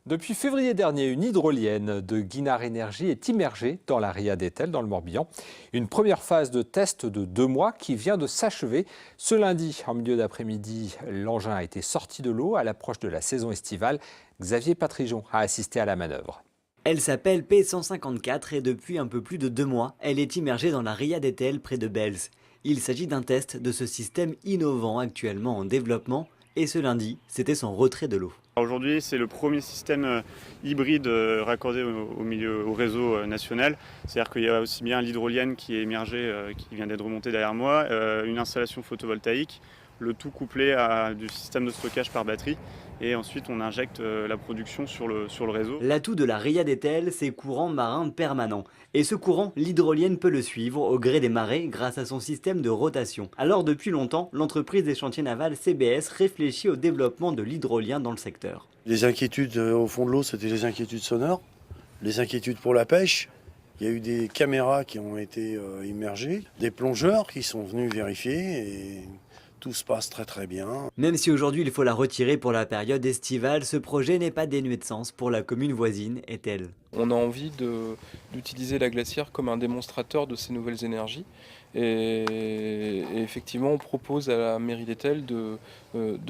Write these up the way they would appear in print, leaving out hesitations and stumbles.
Depuis février dernier, une hydrolienne de Guinard Énergie est immergée dans la ria d'Etel, dans le Morbihan. Une première phase de test de 2 mois qui vient de s'achever. Ce lundi, en milieu d'après-midi, l'engin a été sorti de l'eau à l'approche de la saison estivale. Xavier Patrijon a assisté à la manœuvre. Elle s'appelle P154 et depuis un peu plus de 2 mois, elle est immergée dans la ria d'Etel près de Belz. Il s'agit d'un test de ce système innovant actuellement en développement et ce lundi, c'était son retrait de l'eau. Aujourd'hui, c'est le premier système hybride raccordé au réseau national. C'est-à-dire qu'il y a aussi bien l'hydrolienne qui est émergée, qui vient d'être remontée derrière moi, une installation photovoltaïque, le tout couplé à du système de stockage par batterie. Et ensuite, on injecte la production sur le réseau. L'atout de la ria d'Etel, c'est courant marin permanent. Et ce courant, l'hydrolienne peut le suivre au gré des marées grâce à son système de rotation. Alors depuis longtemps, l'entreprise des chantiers navals CBS réfléchit au développement de l'hydrolien dans le secteur. Les inquiétudes au fond de l'eau, c'était les inquiétudes sonores, les inquiétudes pour la pêche. Il y a eu des caméras qui ont été immergées, des plongeurs qui sont venus vérifier et tout se passe très très bien. Même si aujourd'hui il faut la retirer pour la période estivale, ce projet n'est pas dénué de sens pour la commune voisine, Etel. On a envie d'utiliser la glacière comme un démonstrateur de ces nouvelles énergies. Et effectivement, on propose à la mairie d'Etel de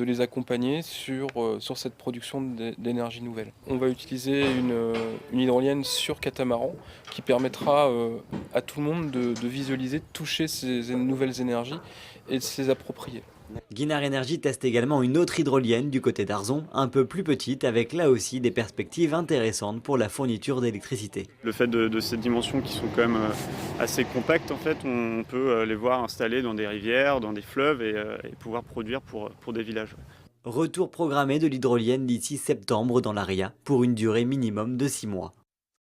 les accompagner sur cette production d'énergie nouvelle. On va utiliser une hydrolienne sur catamaran qui permettra à tout le monde de visualiser, de toucher ces nouvelles énergies et de s'y approprier. Guinard Énergie teste également une autre hydrolienne du côté d'Arzon, un peu plus petite, avec là aussi des perspectives intéressantes pour la fourniture d'électricité. Le fait de ces dimensions qui sont quand même assez compactes, en fait, on peut les voir installées dans des rivières, dans des fleuves et pouvoir produire pour des villages. Retour programmé de l'hydrolienne d'ici septembre dans la ria, pour une durée minimum de 6 mois.